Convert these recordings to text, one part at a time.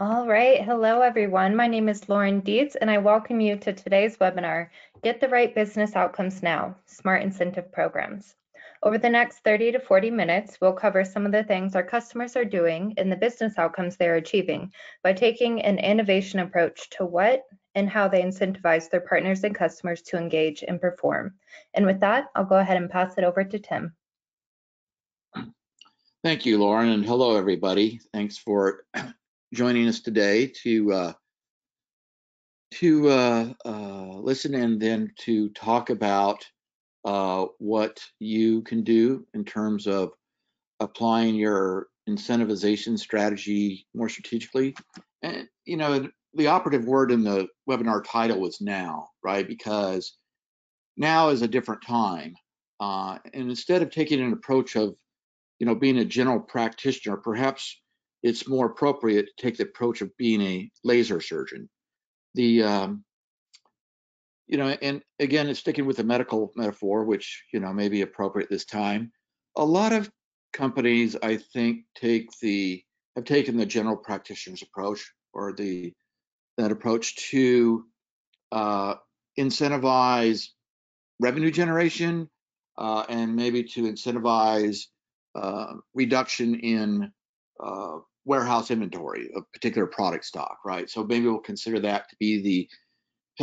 All right. Hello, everyone. My name is Lauren Dietz, and I welcome you to today's webinar, Get the Right Business Outcomes Now, Smart Incentive Programs. Over the next 30 to 40 minutes, we'll cover some of the things our customers are doing and the business outcomes they're achieving by taking an innovation approach to what and how they incentivize their partners and customers to engage and perform. And with that, I'll go ahead and pass it over to Tim. Thank you, Lauren, and hello, everybody. Thanks for joining us today to listen and then to talk about what you can do in terms of applying your incentivization strategy more strategically. And the operative word in the webinar title was now, right? Because now is a different time, and instead of taking an approach of being a general practitioner, perhaps it's more appropriate to take the approach of being a laser surgeon. And again, it's sticking with the medical metaphor, which may be appropriate this time. A lot of companies, I think, have taken the general practitioner's approach, or that approach to incentivize revenue generation, and maybe to incentivize reduction in warehouse inventory of particular product stock, right? So maybe we'll consider that to be the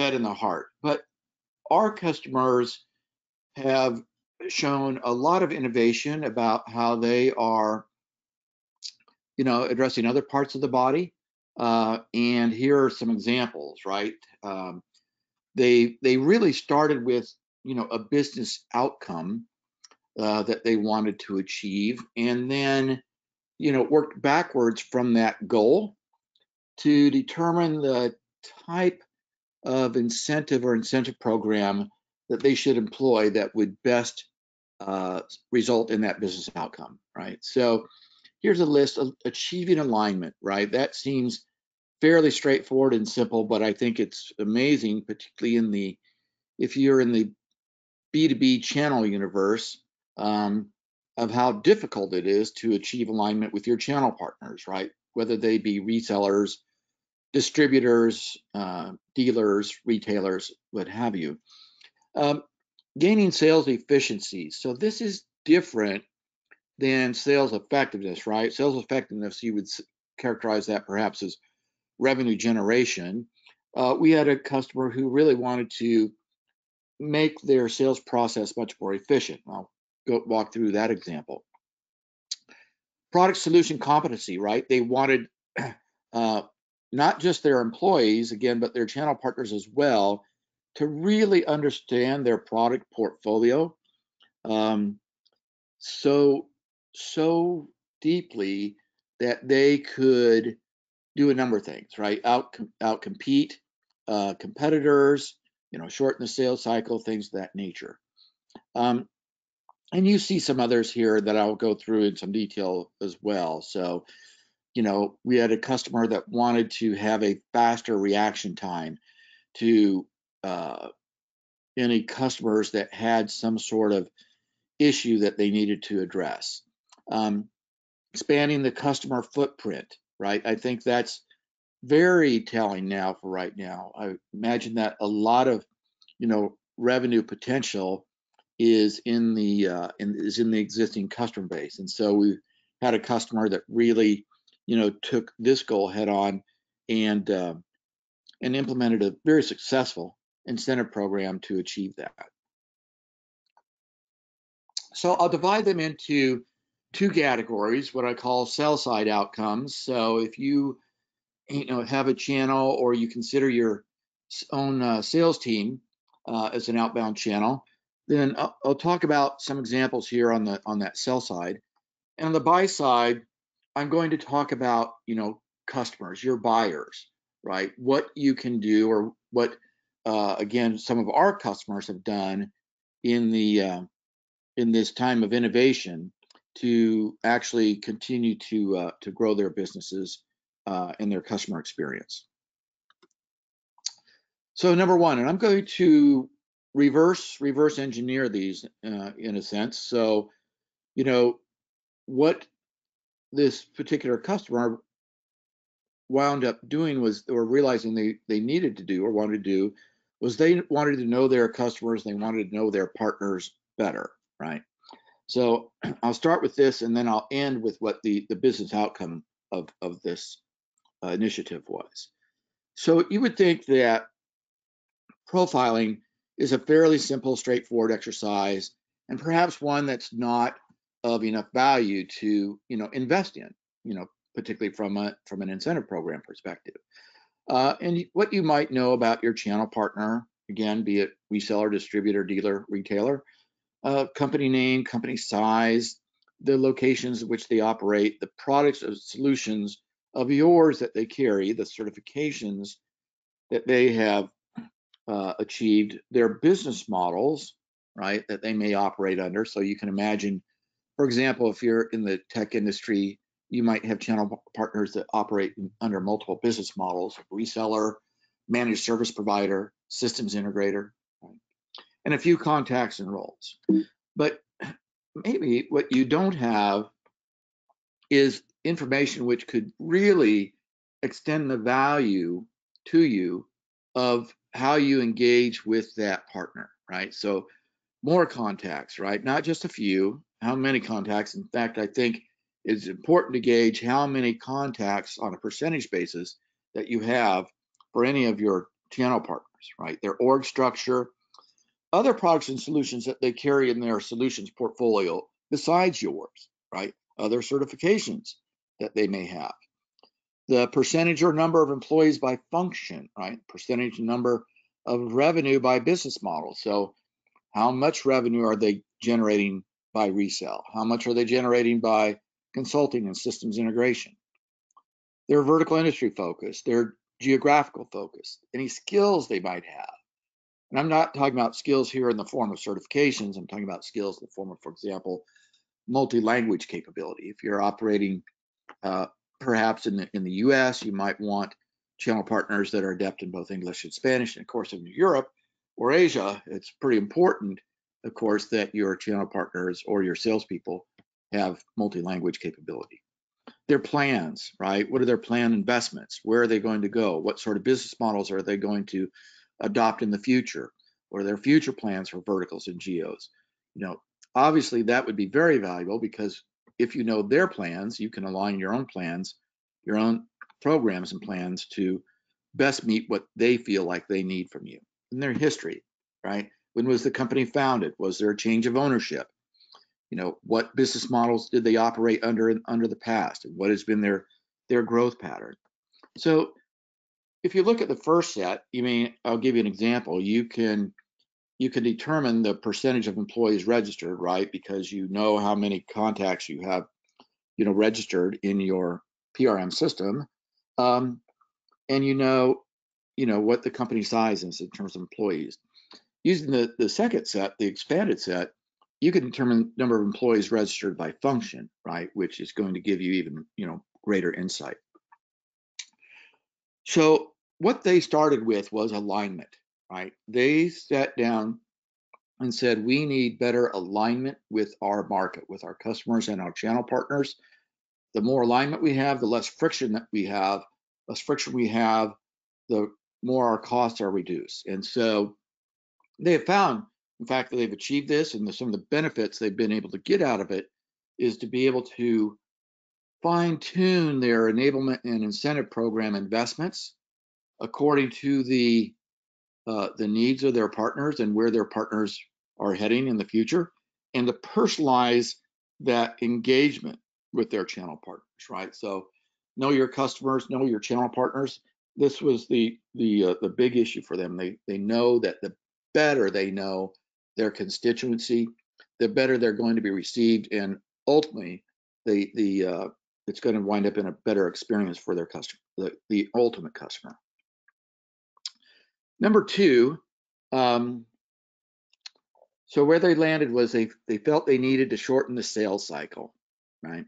head and the heart. But our customers have shown a lot of innovation about how they are, addressing other parts of the body. And here are some examples, right? They really started with, a business outcome that they wanted to achieve, and then worked backwards from that goal to determine the type of incentive or incentive program that they should employ that would best result in that business outcome, right? So here's a list of achieving alignment, right? That seems fairly straightforward and simple, but I think it's amazing, particularly if you're in the B2B channel universe, of how difficult it is to achieve alignment with your channel partners, right? Whether they be resellers, distributors, dealers, retailers, what have you. Gaining sales efficiency. So this is different than sales effectiveness, right? Sales effectiveness, you would characterize that perhaps as revenue generation. We had a customer who really wanted to make their sales process much more efficient. I'll walk through that example. Product solution competency, right? They wanted not just their employees, again, but their channel partners as well, to really understand their product portfolio so deeply that they could do a number of things, right? Outcompete competitors, shorten the sales cycle, things of that nature. And you see some others here that I'll go through in some detail as well. So, we had a customer that wanted to have a faster reaction time to any customers that had some sort of issue that they needed to address. Expanding the customer footprint, right? I think that's very telling now for right now. I imagine that a lot of, revenue potential is in the existing customer base, and so we had a customer that really, took this goal head on and implemented a very successful incentive program to achieve that. So I'll divide them into two categories, what I call sell side outcomes. So if you have a channel, or you consider your own sales team as an outbound channel, then I'll talk about some examples here on that sell side. And on the buy side, I'm going to talk about customers, your buyers, right? What you can do, or what again some of our customers have done in this time of innovation to actually continue to grow their businesses and their customer experience. So number one, and I'm going to reverse engineer these in a sense. So, what this particular customer wound up doing was, or realizing they needed to do or wanted to do, was they wanted to know their customers, they wanted to know their partners better, right? So I'll start with this, and then I'll end with what the business outcome of this initiative was. So you would think that profiling is a fairly simple, straightforward exercise, and perhaps one that's not of enough value to invest in, particularly from an incentive program perspective. And what you might know about your channel partner, again, be it reseller, distributor, dealer, retailer, company name, company size, the locations in which they operate, the products or solutions of yours that they carry, the certifications that they have achieved, their business models, right, that they may operate under. So you can imagine, for example, if you're in the tech industry, you might have channel partners that operate under multiple business models: reseller, managed service provider, systems integrator, right? And a few contacts and roles. But maybe what you don't have is information which could really extend the value to you of how you engage with that partner, right? So more contacts, right? Not just a few, how many contacts. In fact, I think it's important to gauge how many contacts on a percentage basis that you have for any of your channel partners, right? Their org structure, other products and solutions that they carry in their solutions portfolio besides yours, right? Other certifications that they may have. The percentage or number of employees by function, right? Percentage number of revenue by business model. So how much revenue are they generating by resale? How much are they generating by consulting and systems integration? Their vertical industry focus, their geographical focus, any skills they might have. And I'm not talking about skills here in the form of certifications. I'm talking about skills in the form of, for example, multi-language capability. If you're operating perhaps in the US, you might want channel partners that are adept in both English and Spanish. And of course, in Europe or Asia, it's pretty important, of course, that your channel partners or your salespeople have multi-language capability. Their plans, right? What are their planned investments? Where are they going to go? What sort of business models are they going to adopt in the future? What are their future plans for verticals and geos? Obviously that would be very valuable, because if you know their plans, you can align your own plans, your own programs and plans to best meet what they feel like they need from you. And their history, right? When was the company founded? Was there a change of ownership? What business models did they operate under the past? And what has been their growth pattern? So if you look at the first set, I'll give you an example. You can determine the percentage of employees registered, right? Because you know how many contacts you have, registered in your PRM system, and what the company size is in terms of employees. Using the second set, the expanded set, you can determine number of employees registered by function, right? Which is going to give you even, greater insight. So what they started with was alignment, right? They sat down and said, we need better alignment with our market, with our customers and our channel partners. The more alignment we have, the less friction that we have. Less friction we have, the more our costs are reduced. And so they have found, in fact, that they've achieved this, and some of the benefits they've been able to get out of it is to be able to fine-tune their enablement and incentive program investments according to the needs of their partners and where their partners are heading in the future, and to personalize that engagement with their channel partners, right? So know your customers, know your channel partners. This was the big issue for them. They know that the better they know their constituency, the better they're going to be received, and ultimately it's going to wind up in a better experience for their customer, the ultimate customer. Number two, so where they landed was they felt they needed to shorten the sales cycle, right?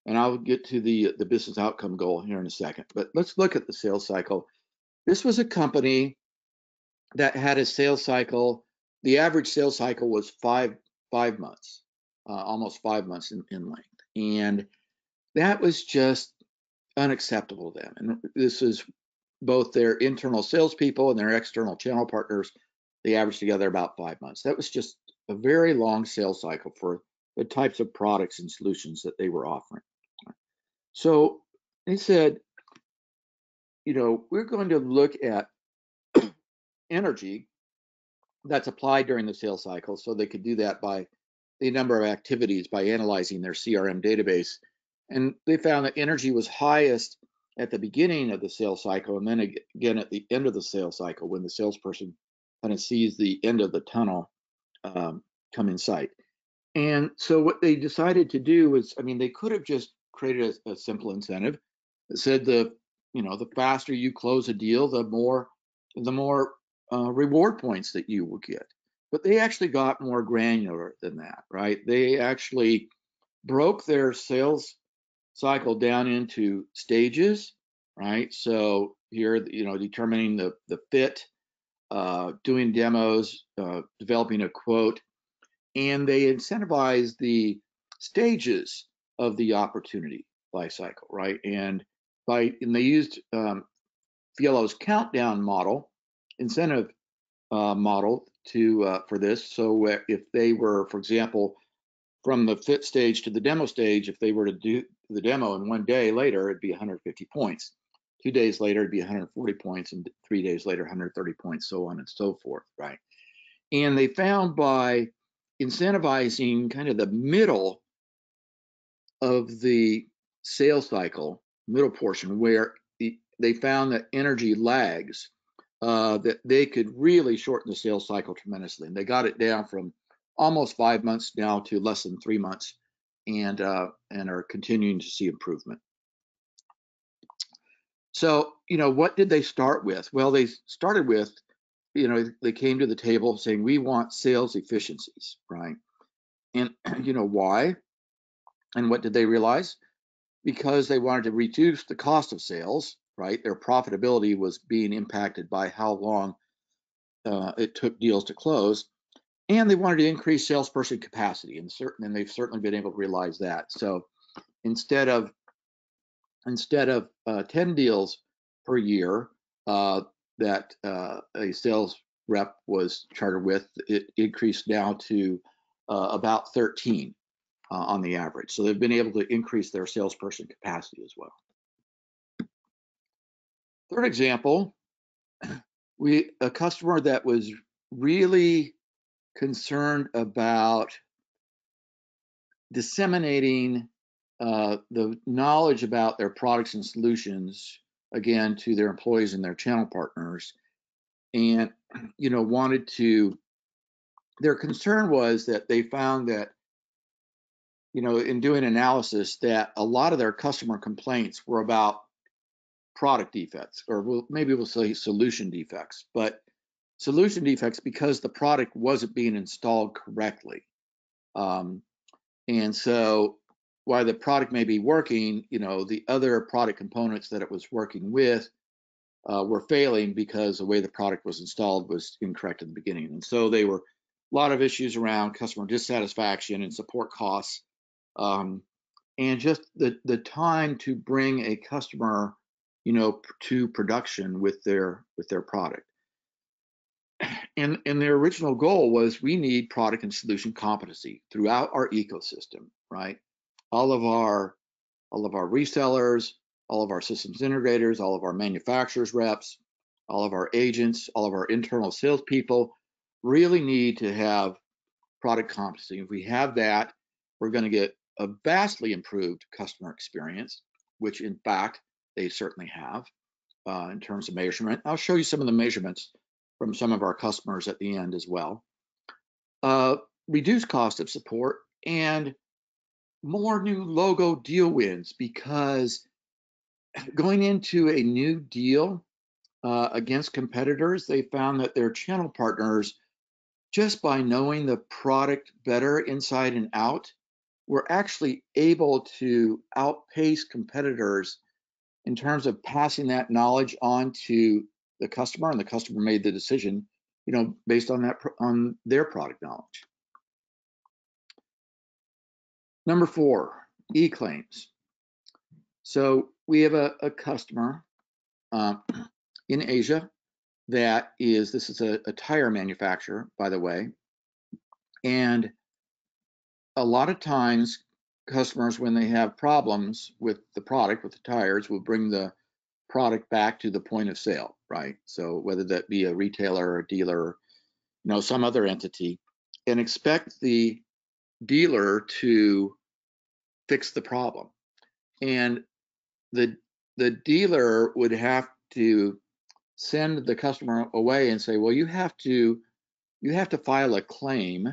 And I'll get to the business outcome goal here in a second, but let's look at the sales cycle. This was a company that had a sales cycle. The average sales cycle was five months, almost 5 months in length. And that was just unacceptable to them. And this is both their internal salespeople and their external channel partners. They averaged together about 5 months. That was just a very long sales cycle for the types of products and solutions that they were offering. So they said, we're going to look at energy that's applied during the sales cycle. So they could do that by the number of activities by analyzing their CRM database. And they found that energy was highest at the beginning of the sales cycle, and then again at the end of the sales cycle when the salesperson kind of sees the end of the tunnel come in sight. And so what they decided to do was, they could have just created a simple incentive that said the faster you close a deal, the more reward points that you will get. But they actually got more granular than that, right? They actually broke their sales cycle down into stages, right? So here, determining the fit, doing demos, developing a quote, and they incentivize the stages of the opportunity life cycle, right? And they used Fielo's countdown model, incentive model for this. So if they were, for example, from the fit stage to the demo stage, if they were to do the demo in 1 day later, it'd be 150 points. 2 days later, it'd be 140 points, and 3 days later, 130 points, so on and so forth, right? And they found by incentivizing kind of the middle of the sales cycle, middle portion, where they found that energy lags, that they could really shorten the sales cycle tremendously. And they got it down from almost 5 months now to less than 3 months, and are continuing to see improvement. So, what did they start with? Well, they started with, they came to the table saying, we want sales efficiencies, right? And why? And what did they realize? Because they wanted to reduce the cost of sales, right? Their profitability was being impacted by how long it took deals to close, and they wanted to increase salesperson capacity, and they've certainly been able to realize that. So instead of 10 deals per year that a sales rep was chartered with, it increased now to about 13 on the average. So they've been able to increase their salesperson capacity as well. Third example, a customer that was really concerned about disseminating the knowledge about their products and solutions, again, to their employees and their channel partners, and wanted to. Their concern was that they found that, in doing analysis, that a lot of their customer complaints were about product defects, or maybe we'll say solution defects, but solution defects because the product wasn't being installed correctly. And so while the product may be working, the other product components that it was working with were failing because the way the product was installed was incorrect in the beginning. And so they were a lot of issues around customer dissatisfaction and support costs, and just the time to bring a customer, to production with their product. And their original goal was, we need product and solution competency throughout our ecosystem, right? All of our resellers, all of our systems integrators, all of our manufacturers reps, all of our agents, all of our internal salespeople really need to have product competency. If we have that, we're going to get a vastly improved customer experience, which in fact they certainly have in terms of measurement. I'll show you some of the measurements from some of our customers at the end as well. Reduce cost of support and more new logo deal wins, because going into a new deal against competitors, they found that their channel partners, just by knowing the product better inside and out, were actually able to outpace competitors in terms of passing that knowledge on to the customer, and the customer made the decision, based on their product knowledge. Number 4, e-claims. So we have a customer in Asia that is, this is a tire manufacturer, by the way. And a lot of times customers, when they have problems with the product, with the tires, will bring the product back to the point of sale, right? So whether that be a retailer or a dealer, some other entity, and expect the dealer to fix the problem. And the dealer would have to send the customer away and say, well, you have to file a claim,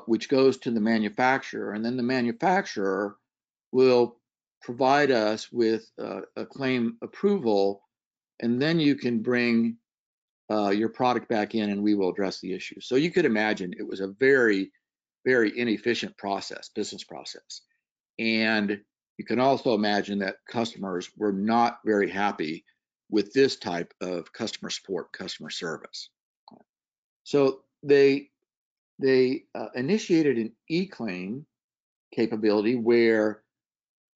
which goes to the manufacturer, and then the manufacturer will provide us with a claim approval, and then you can bring your product back in and we will address the issue. So you could imagine it was a very, very inefficient business process. And you can also imagine that customers were not very happy with this type of customer support, customer service. So they initiated an e-claim capability where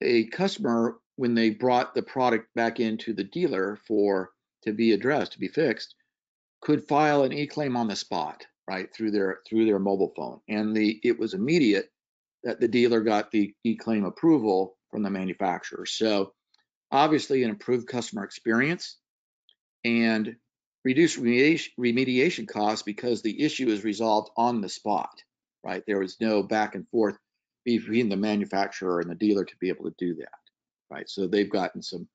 a customer, when they brought the product back into the dealer to be addressed, to be fixed, could file an e-claim on the spot, right, through their mobile phone. And it was immediate that the dealer got the e-claim approval from the manufacturer. So obviously an improved customer experience and reduced remediation costs because the issue is resolved on the spot, right? There was no back and forth between the manufacturer and the dealer to be able to do that, right? So they've gotten some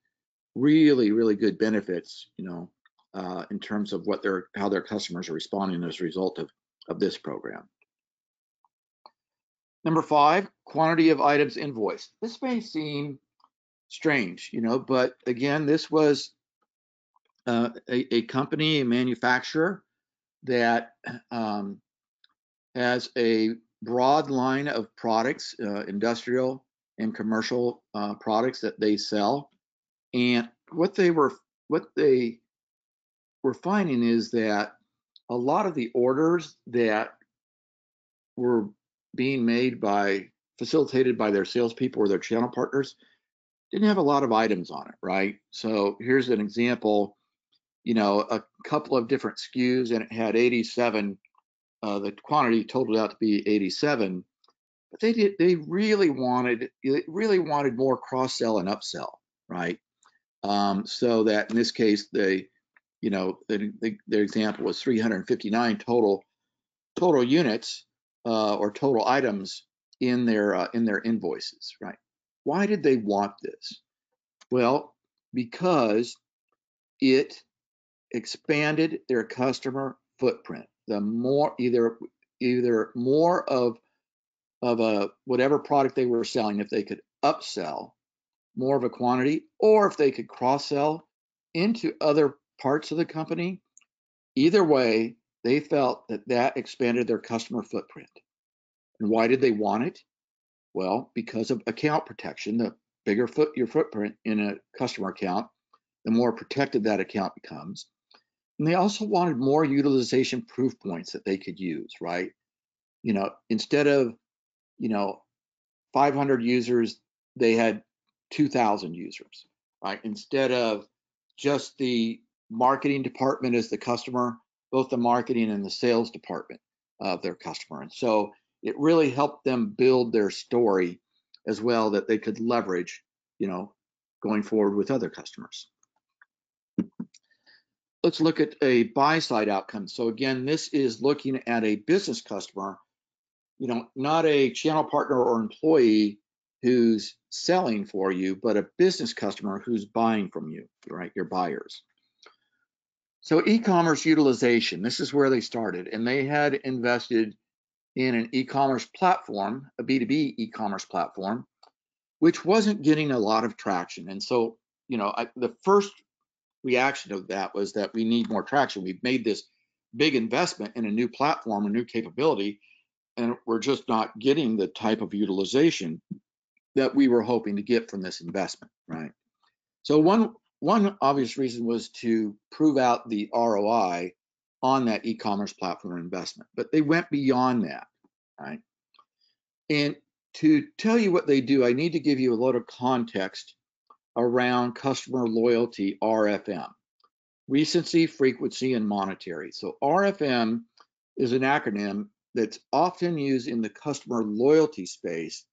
really, really good benefits, in terms of how their customers are responding as a result of this program. Number 5, quantity of items invoiced. This may seem strange, but again, this was a company, a manufacturer that has a broad line of products, industrial and commercial products that they sell. And what they were finding is that a lot of the orders that were being facilitated by their salespeople or their channel partners didn't have a lot of items on it, right? So here's an example, a couple of different SKUs, and it had 87. The quantity totaled out to be 87, but they really wanted more cross-sell and upsell, right? So that in this case, their example was 359 total units or total items in their invoices, right? Why did they want this? Well, because it expanded their customer footprint. The more either more of whatever product they were selling, if they could upsell more of a quantity, or if they could cross-sell into other parts of the company, either way, they felt that expanded their customer footprint. And why did they want it? Well, because of account protection. The bigger your footprint in a customer account, the more protected that account becomes. And they also wanted more utilization proof points that they could use, right? Instead of, 500 users, they had 2,000 users, right? Instead of just the marketing department as the customer, both the marketing and the sales department of their customer. And so it really helped them build their story as well that they could leverage, going forward with other customers. Let's look at a buy-side outcome. So again, this is looking at a business customer, not a channel partner or employee who's selling for you, but a business customer who's buying from you, right? Your buyers. So e-commerce utilization, this is where they started, and they had invested in an e-commerce platform, a B2B e-commerce platform, which wasn't getting a lot of traction. And so, the first reaction of that was that we need more traction. We've made this big investment in a new platform, a new capability, and we're just not getting the type of utilization that we were hoping to get from this investment, right? So one obvious reason was to prove out the ROI on that e-commerce platform investment, but they went beyond that, right? And To tell you what they do, I need to give you a lot of context around customer loyalty, RFM, recency, frequency, and monetary. So RFM is an acronym that's often used in the customer loyalty space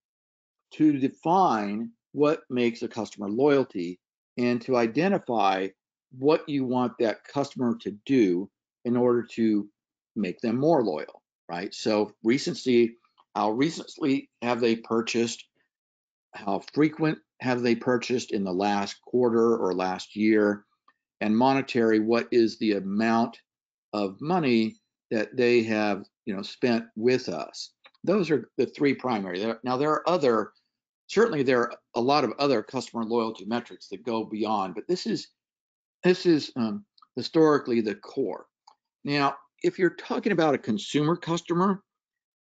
to define what makes a customer loyalty and to identify what you want that customer to do in order to make them more loyal, right? So recency, how recently have they purchased? How frequent have they purchased in the last quarter or last year? And monetary, what is the amount of money that they have, spent with us? Those are the three primary. Now there are certainly there are a lot of other customer loyalty metrics that go beyond, but this is historically the core. Now, if you're talking about a consumer customer,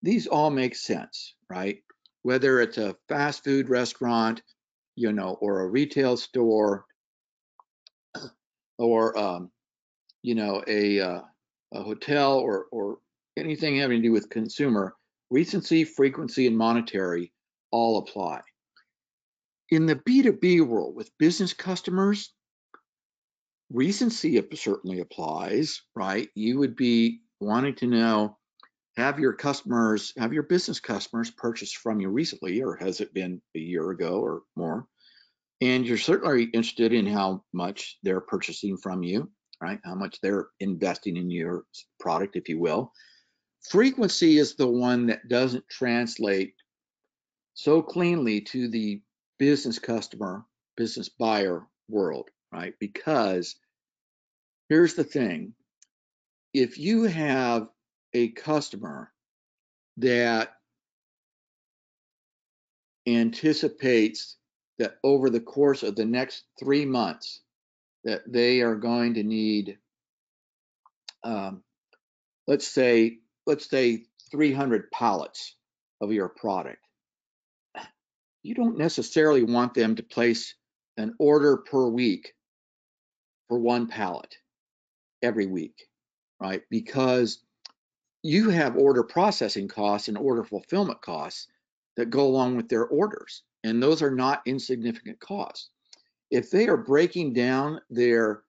these all make sense, right? Whether it's a fast food restaurant, or a retail store, or a hotel, or anything having to do with consumer, recency, frequency, and monetary all apply. In the B2B world with business customers, recency certainly applies, right? You would be wanting to know, have your business customers purchased from you recently, or has it been a year ago or more? And you're certainly interested in how much they're purchasing from you, right? How much they're investing in your product, if you will. Frequency is the one that doesn't translate so cleanly to the business customer, business buyer world, right? Because here's the thing. If you have a customer that anticipates that over the course of the next 3 months that they are going to need, let's say 300 pallets of your product, you don't necessarily want them to place an order per week for 1 pallet every week, right? Because you have order processing costs and order fulfillment costs that go along with their orders, and those are not insignificant costs. If they are breaking down their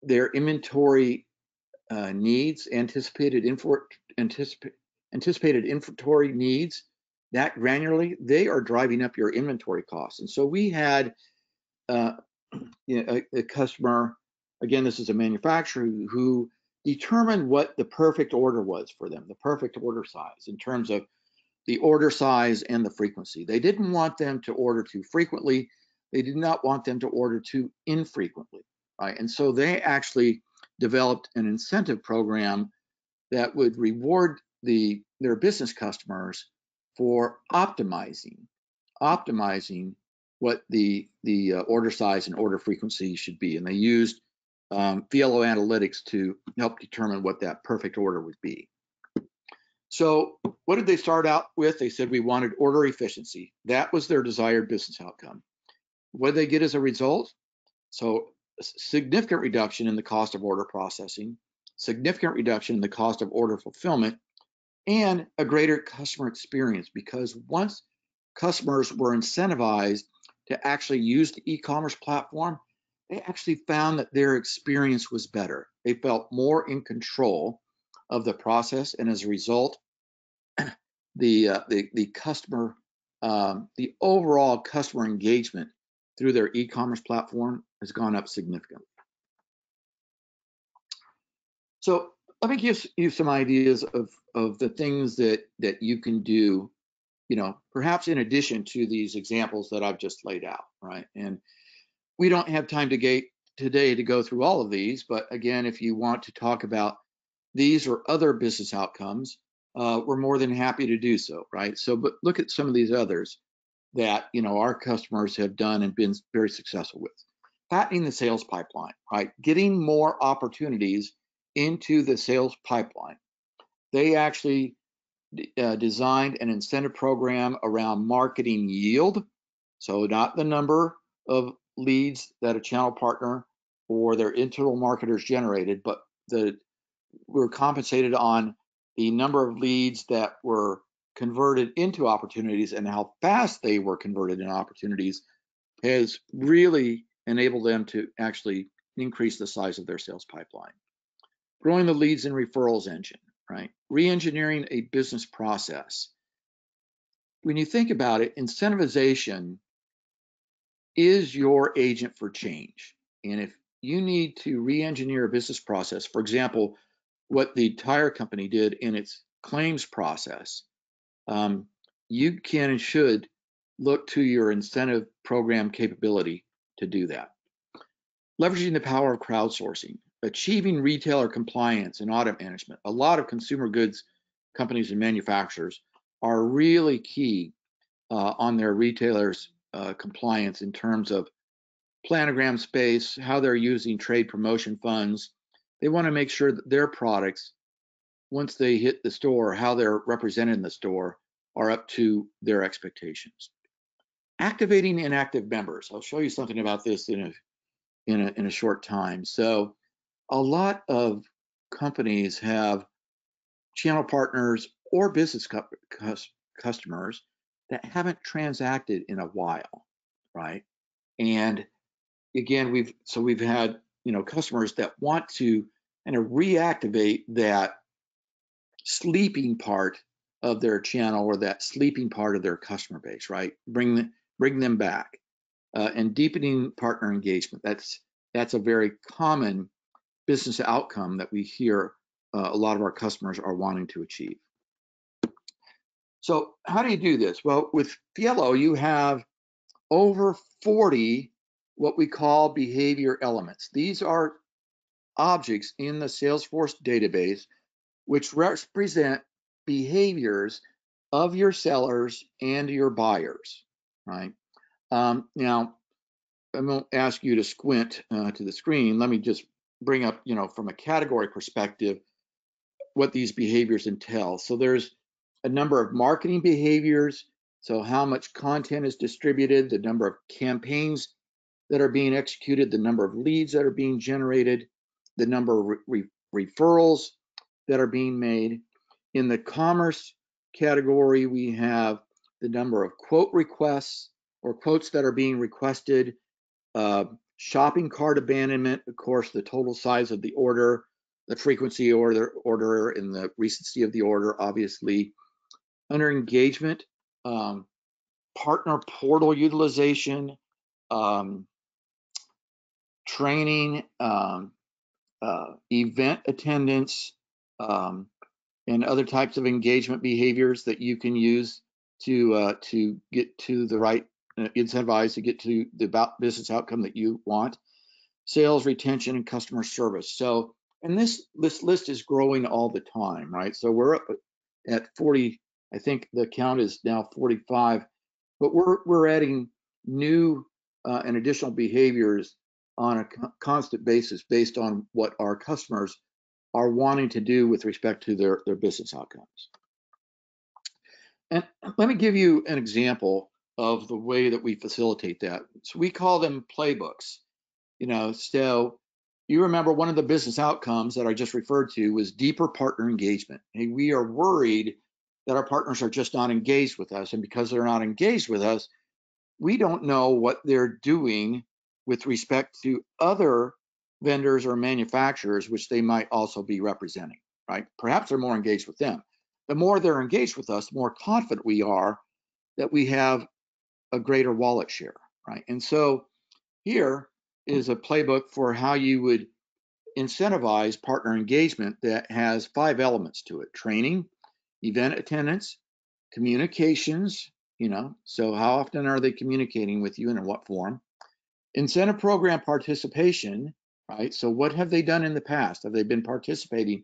inventory needs, anticipated inventory needs, that granularly, they are driving up your inventory costs. And so we had a customer, again, this is a manufacturer, who determined what the perfect order was for them, the perfect order size in terms of the order size and the frequency. They didn't want them to order too frequently. They did not want them to order too infrequently, right? And so they actually developed an incentive program that would reward their business customers for optimizing what the order size and order frequency should be. And they used Fielo analytics to help determine what that perfect order would be. So what did they start out with? They said we wanted order efficiency. That was their desired business outcome. What did they get as a result? So significant reduction in the cost of order processing, significant reduction in the cost of order fulfillment, and a greater customer experience, because once customers were incentivized to actually use the e-commerce platform, they actually found that their experience was better. They felt more in control of the process, and as a result, the customer, the overall customer engagement through their e-commerce platform has gone up significantly. So let me give you some ideas of the things that you can do, perhaps in addition to these examples that I've just laid out, right? And we don't have time today to go through all of these, but again, if you want to talk about these or other business outcomes, we're more than happy to do so, right? So, but look at some of these others that our customers have done and been very successful with. Fattening the sales pipeline, right? Getting more opportunities into the sales pipeline. They actually designed an incentive program around marketing yield. So not the number of leads that a channel partner or their internal marketers generated, but we're compensated on the number of leads that were converted into opportunities and how fast they were converted into opportunities has really enabled them to actually increase the size of their sales pipeline. Growing the leads and referrals engine, right? Re-engineering a business process. When you think about it, incentivization is your agent for change. And if you need to re-engineer a business process, for example, what the tire company did in its claims process, you can and should look to your incentive program capability to do that. Leveraging the power of crowdsourcing, achieving retailer compliance and audit management. A lot of consumer goods companies and manufacturers are really key on their retailers' compliance in terms of planogram space, how they're using trade promotion funds. They want to make sure that their products, once they hit the store, how they're represented in the store, are up to their expectations. Activating inactive members. I'll show you something about this in a short time. So a lot of companies have channel partners or business customers that haven't transacted in a while, right? And again, we've had customers that want to kind of reactivate that sleeping part of their channel or that sleeping part of their customer base, right? Bring them back, and deepening partner engagement. That's a very common business outcome that we hear a lot of our customers are wanting to achieve. So how do you do this? Well, with Fielo, you have over 40 what we call behavior elements. These are objects in the Salesforce database which represent behaviors of your sellers and your buyers, right? Now, I won't ask you to squint to the screen. Let me just bring up, from a category perspective, what these behaviors entail. So there's a number of marketing behaviors. So how much content is distributed, the number of campaigns that are being executed, the number of leads that are being generated, the number of referrals that are being made. In the commerce category, we have the number of quote requests or quotes that are being requested, shopping cart abandonment, of course, the total size of the order, the frequency order and the recency of the order, obviously. Under engagement, partner portal utilization, training, event attendance, and other types of engagement behaviors that you can use to get to the right incentivize to get to the business outcome that you want. Sales, retention, and customer service. So, and this list is growing all the time, right? So we're up at 40. I think the count is now 45, but we're adding new and additional behaviors on a constant basis based on what our customers are wanting to do with respect to their business outcomes. And let me give you an example of the way that we facilitate that. So we call them playbooks. So you remember one of the business outcomes that I just referred to was deeper partner engagement. Hey, we are worried that our partners are just not engaged with us. And because they're not engaged with us, we don't know what they're doing with respect to other vendors or manufacturers, which they might also be representing, right? Perhaps they're more engaged with them. The more they're engaged with us, the more confident we are that we have a greater wallet share, right? And so here is a playbook for how you would incentivize partner engagement that has 5 elements to it: training, event attendance, communications, so how often are they communicating with you and in what form? Incentive program participation, right? So what have they done in the past? Have they been participating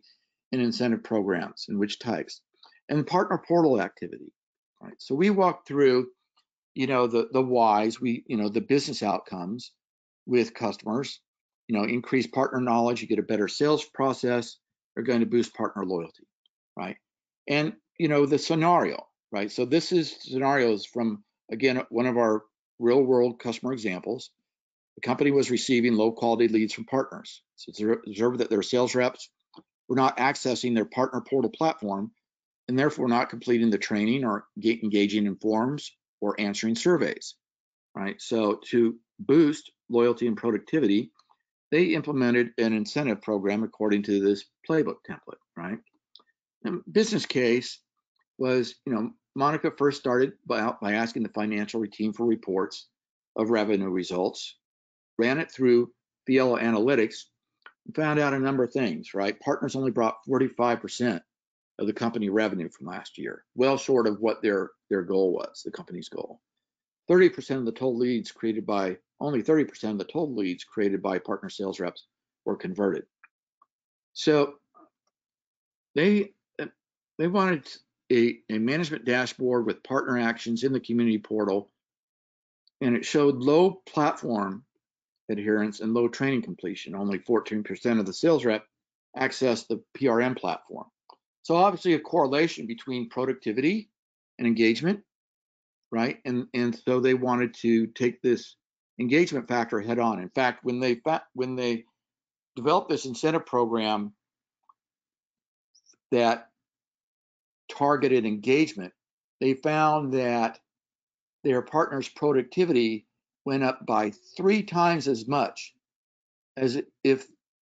in incentive programs, and which types? And partner portal activity, right? So we walk through, the whys, the business outcomes with customers, increase partner knowledge, you get a better sales process, they're going to boost partner loyalty, right? And, the scenario, right? So this is scenarios from, again, one of our real world customer examples. The company was receiving low quality leads from partners. So it's observed that their sales reps were not accessing their partner portal platform and therefore not completing the training or engaging in forums or answering surveys, right? So to boost loyalty and productivity, they implemented an incentive program according to this playbook template, right? And business case was, Monica first started by asking the financial team for reports of revenue results, ran it through Fielo analytics, and found out a number of things, right? Partners only brought 45% of the company revenue from last year, well short of what their goal was, the company's goal. 30% of the total leads created by, only 30% of the total leads created by partner sales reps were converted. So they wanted a management dashboard with partner actions in the community portal, and it showed low platform adherence and low training completion. Only 14% of the sales rep accessed the PRM platform. So obviously a correlation between productivity and engagement, right? And so they wanted to take this engagement factor head on. In fact, when they developed this incentive program that targeted engagement, they found that their partners' productivity went up by 3 times as much as if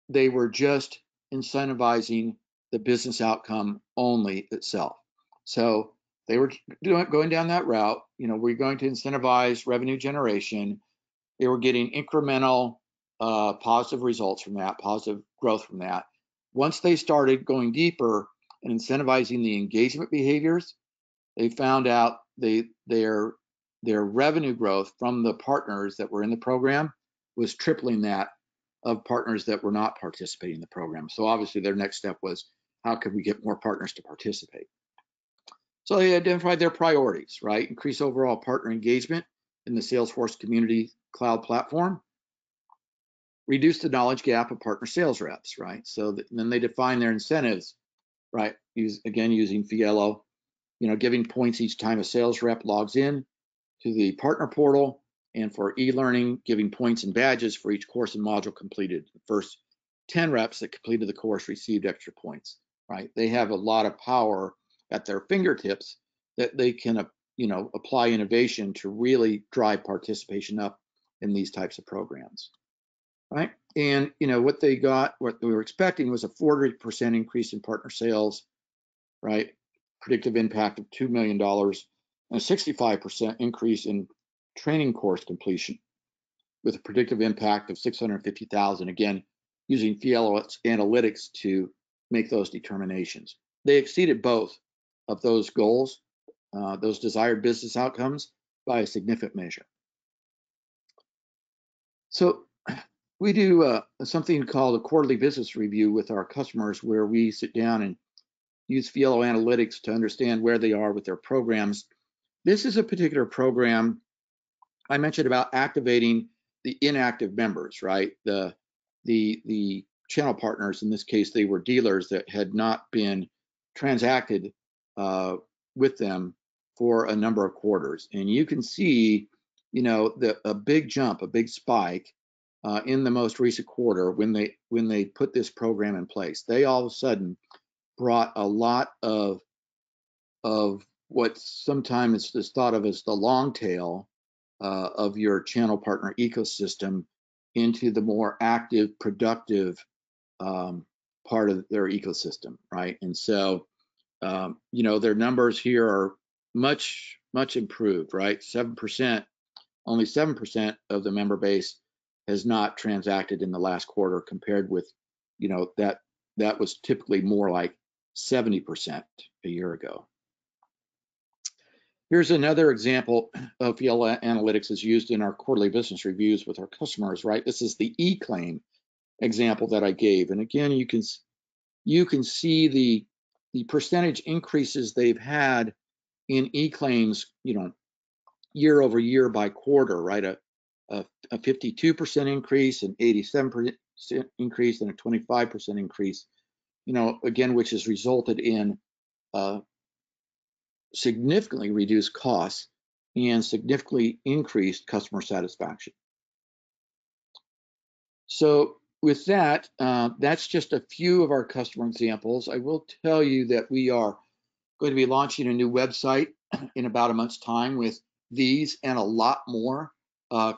they were just incentivizing the business outcome only itself. So they were going down that route. We're going to incentivize revenue generation. They were getting incremental positive results from that, positive growth from that. Once they started going deeper and incentivizing the engagement behaviors, they found out their revenue growth from the partners that were in the program was tripling that of partners that were not participating in the program. So obviously their next step was, how could we get more partners to participate? So they identified their priorities, right? Increase overall partner engagement in the Salesforce Community Cloud platform, reduce the knowledge gap of partner sales reps, right? So then they define their incentives, right? Using Fielo, giving points each time a sales rep logs in to the partner portal, and for e-learning, giving points and badges for each course and module completed. The first 10 reps that completed the course received extra points, right? They have a lot of power at their fingertips that they can, apply innovation to really drive participation up in these types of programs, right? And, what they were expecting was a 40% increase in partner sales, right? Predictive impact of $2 million, and a 65% increase in training course completion with a predictive impact of $650,000, again, using Fielo analytics to make those determinations. They exceeded both of those goals, those desired business outcomes, by a significant measure. So we do something called a quarterly business review with our customers, where we sit down and use Fielo analytics to understand where they are with their programs. This is a particular program I mentioned about activating the inactive members, right? The channel partners, in this case, they were dealers that had not been transacted with them for a number of quarters. And you can see, a big jump, a big spike in the most recent quarter when they put this program in place. They all of a sudden brought a lot of what sometimes is thought of as the long tail of your channel partner ecosystem into the more active, productive part of their ecosystem, right? And so, their numbers here are much improved, right? 7%, only 7% of the member base has not transacted in the last quarter, compared with, that was typically more like 70% a year ago. Here's another example of Fielo analytics is used in our quarterly business reviews with our customers, right? This is the e-claim example that I gave. And again, you can see the percentage increases they've had in e-claims, year over year by quarter, right? A 52% increase, an 87% increase, and a 25% increase, again, which has resulted in significantly reduced costs and significantly increased customer satisfaction. So with that, that's just a few of our customer examples. I will tell you that we are going to be launching a new website in about a month's time with these and a lot more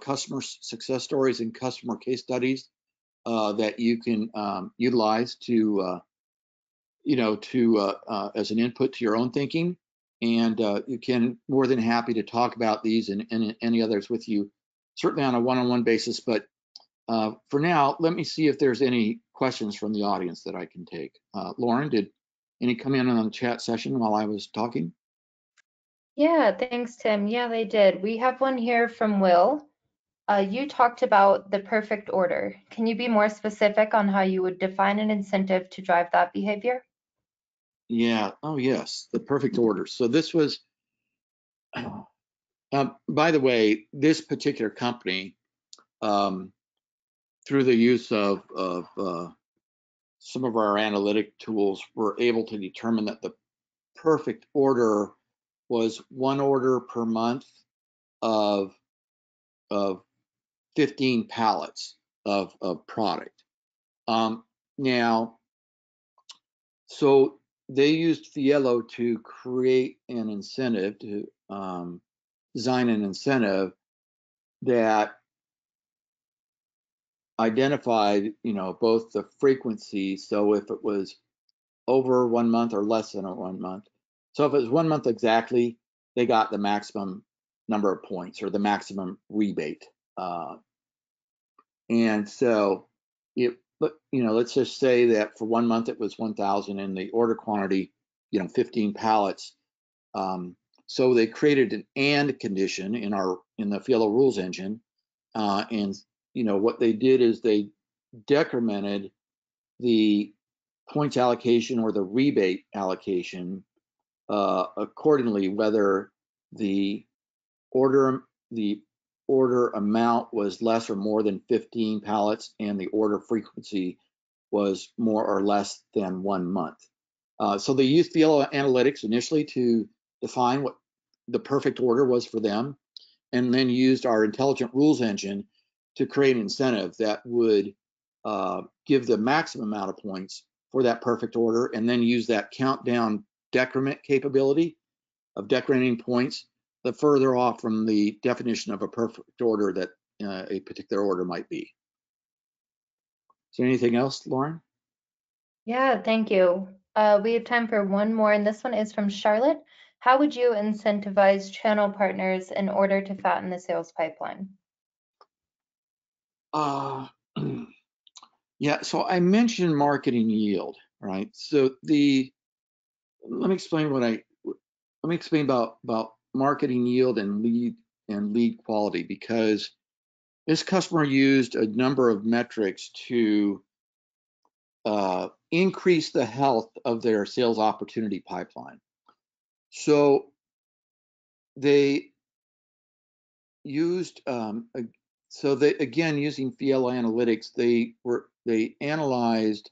customer success stories and customer case studies that you can utilize to, as an input to your own thinking. And you can more than happy to talk about these and any others with you, certainly on a one-on-one basis. But for now, let me see if there's any questions from the audience that I can take. Lauren, did any come in on the chat session while I was talking? Yeah, thanks, Tim. Yeah, they did. We have one here from Will. You talked about the perfect order. Can you be more specific on how you would define an incentive to drive that behavior? Yeah. Oh, yes. The perfect order. So this was, by the way, this particular company, through the use of some of our analytic tools, were able to determine that the perfect order was one order per month of 15 pallets of product. Now, so they used Fielo to create an incentive, to design an incentive that identified, both the frequency. So if it was over 1 month or less than 1 month. So if it was 1 month exactly, they got the maximum number of points or the maximum rebate. And so let's just say that for 1 month it was 1,000 and the order quantity, 15 pallets. So they created an and condition in the Fielo rules engine. And what they did is they decremented the points allocation or the rebate allocation accordingly, whether the order amount was less or more than 15 pallets and the order frequency was more or less than 1 month. So they used Fielo analytics initially to define what the perfect order was for them, and then used our intelligent rules engine to create an incentive that would give the maximum amount of points for that perfect order, and then use that countdown decrement capability of decrementing points the further off from the definition of a perfect order that a particular order might be. Is there anything else, Lauren? Yeah, thank you. We have time for one more, and this one is from Charlotte. How would you incentivize channel partners in order to fatten the sales pipeline? Yeah, so I mentioned marketing yield, right? So let me explain about marketing yield and lead quality, because this customer used a number of metrics to increase the health of their sales opportunity pipeline. So they used using Fielo analytics, they analyzed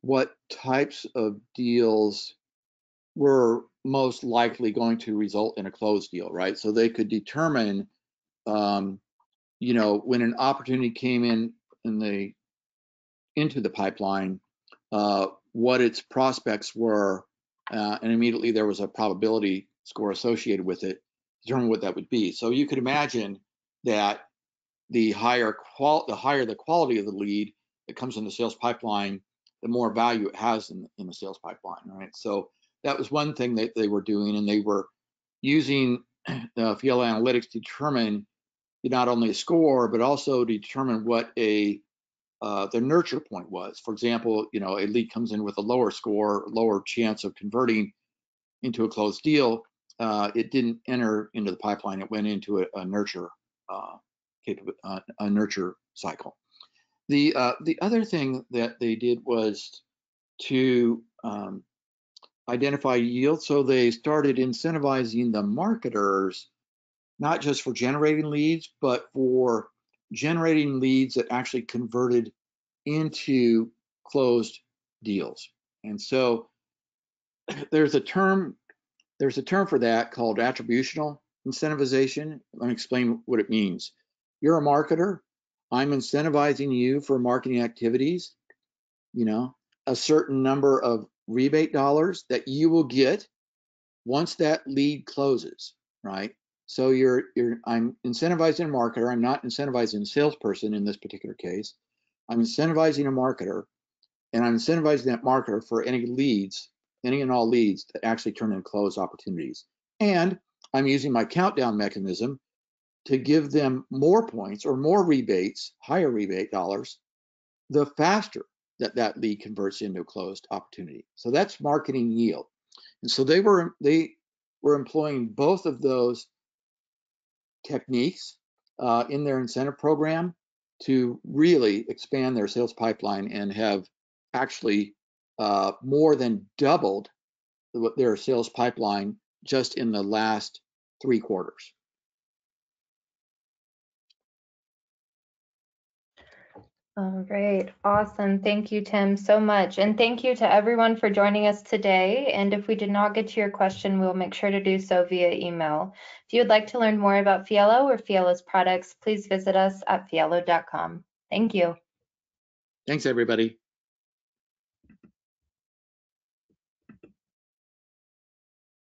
what types of deals were most likely going to result in a closed deal, right? So they could determine, when an opportunity came into the pipeline, what its prospects were, and immediately there was a probability score associated with it, determine what that would be. So you could imagine that the higher the quality of the lead that comes in the sales pipeline, the more value it has in the sales pipeline, right? So that was one thing that they were doing, and they were using Fielo analytics to determine not only a score, but also to determine what the nurture point was. For example, a lead comes in with a lower score, lower chance of converting into a closed deal. It didn't enter into the pipeline. It went into a nurture a nurture cycle. The other thing that they did was to identify yield. So they started incentivizing the marketers, not just for generating leads, but for generating leads that actually converted into closed deals. And so there's a term for that called attributional incentivization. Let me explain what it means. You're a marketer. I'm incentivizing you for marketing activities, a certain number of rebate dollars that you will get once that lead closes, right? So I'm incentivizing a marketer. I'm not incentivizing a salesperson in this particular case. I'm incentivizing a marketer, and I'm incentivizing that marketer for any leads, any and all leads that actually turn into closed opportunities. And I'm using my countdown mechanism to give them more points or more rebates, higher rebate dollars, the faster that that lead converts into a closed opportunity. So that's marketing yield. And so they were employing both of those techniques in their incentive program to really expand their sales pipeline and have actually more than doubled their sales pipeline just in the last 3 quarters. All right, awesome. Thank you, Tim, so much. And thank you to everyone for joining us today. And if we did not get to your question, we'll make sure to do so via email. If you would like to learn more about Fielo or Fielo's products, please visit us at fielo.com. Thank you. Thanks, everybody.